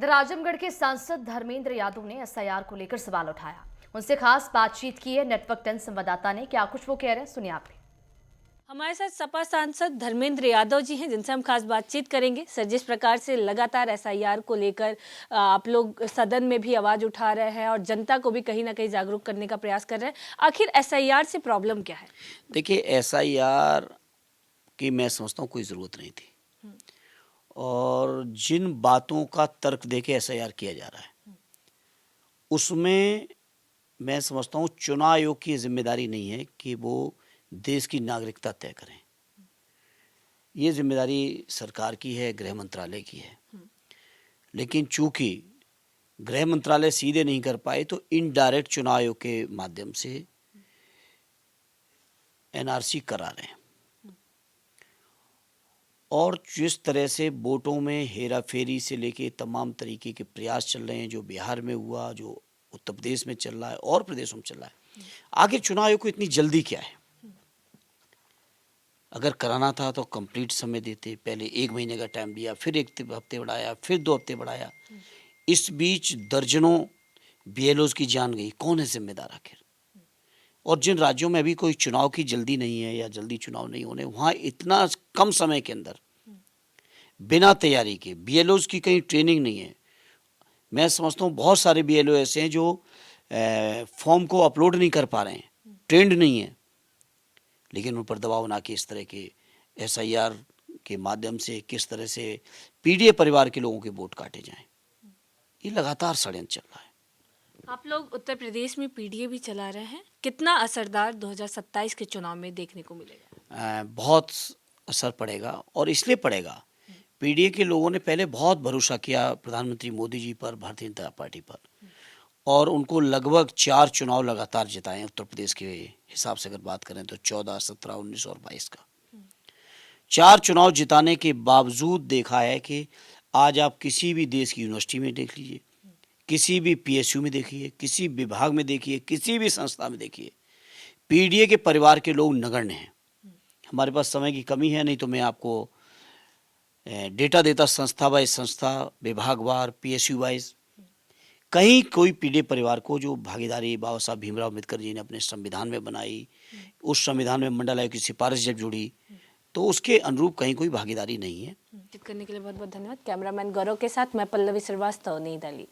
इधर आजमगढ़ के सांसद धर्मेंद्र यादव ने एसआईआर को लेकर सवाल उठाया। उनसे खास बातचीत की है नेटवर्क 10 संवाददाता ने। क्या कुछ वो कह रहे हैं, सुनिए आप भी। हमारे साथ सपा सांसद धर्मेंद्र यादव जी हैं, जिनसे हम खास बातचीत करेंगे। सर, जिस प्रकार से लगातार एसआईआर को लेकर आप लोग सदन में भी आवाज उठा रहे हैं और जनता को भी कहीं ना कहीं जागरूक करने का प्रयास कर रहे हैं, आखिर एसआईआर से प्रॉब्लम क्या है? देखिए, एसआईआर की मैं समझता हूँ कोई ज़रूरत नहीं थी। और जिन बातों का तर्क देके एसआईआर किया जा रहा है उसमें मैं समझता हूँ चुनाव आयोग की जिम्मेदारी नहीं है कि वो देश की नागरिकता तय करें। ये जिम्मेदारी सरकार की है, गृह मंत्रालय की है। लेकिन चूंकि गृह मंत्रालय सीधे नहीं कर पाए तो इनडायरेक्ट चुनाव आयोग के माध्यम से एनआरसी करा रहे हैं। और जिस तरह से वोटों में हेरा फेरी से लेके तमाम तरीके के प्रयास चल रहे हैं, जो बिहार में हुआ, जो उत्तर प्रदेश में चल रहा है और प्रदेशों में चल रहा है, आखिर चुनाव आयोग को इतनी जल्दी क्या है? अगर कराना था तो कंप्लीट समय देते। पहले 1 महीने का टाइम दिया, फिर 1 हफ्ते बढ़ाया, फिर 2 हफ्ते बढ़ाया। इस बीच दर्जनों बीएलओज की जान गई। कौन है जिम्मेदार आखिर? और जिन राज्यों में अभी कोई चुनाव की जल्दी नहीं है या जल्दी चुनाव नहीं होने, वहाँ इतना कम समय के अंदर बिना तैयारी के, बीएलओज की कहीं ट्रेनिंग नहीं है। मैं समझता हूँ बहुत सारे बीएलओ ऐसे हैं जो फॉर्म को अपलोड नहीं कर पा रहे हैं, ट्रेंड नहीं है, लेकिन उन पर दबाव बना के इस तरह के एसआईआर के माध्यम से किस तरह से पीडीए परिवार के लोगों के वोट काटे जाएं, ये लगातार षड्यंत्र चल रहा है। आप लोग उत्तर प्रदेश में पीडीए भी चला रहे हैं, कितना असरदार 2027 के चुनाव में देखने को मिलेगा? बहुत असर पड़ेगा, और इसलिए पड़ेगा, पीडीए के लोगों ने पहले बहुत भरोसा किया प्रधानमंत्री मोदी जी पर, भारतीय जनता पार्टी पर, और उनको लगभग 4 चुनाव लगातार जिताए उत्तर प्रदेश के हिसाब से अगर बात करें तो 14, 17, 19 और 22 का 4 चुनाव जिताने के बावजूद देखा है कि आज आप किसी भी देश की यूनिवर्सिटी में देख लीजिए, किसी भी पीएसयू में देखिए, किसी विभाग में देखिए, किसी भी संस्था में देखिए, पीडीए के परिवार के लोग नगण्य हैं। हमारे पास समय की कमी है, नहीं तो मैं आपको डेटा देता संस्था वाइज संस्था, विभागवार, पीएसयू वाइज। कहीं कोई पीडीए परिवार को जो भागीदारी बाबा साहब भीमराव अम्बेडकर जी ने अपने संविधान में बनाई, उस संविधान में मंडल आयोग की सिफारिश जब जुड़ी, तो उसके अनुरूप कहीं कोई भागीदारी नहीं है। बातचीत करने के लिए बहुत बहुत धन्यवाद। कैमरामैन गौरव के साथ मैं पल्लवी श्रीवास्तव, नई दिल्ली।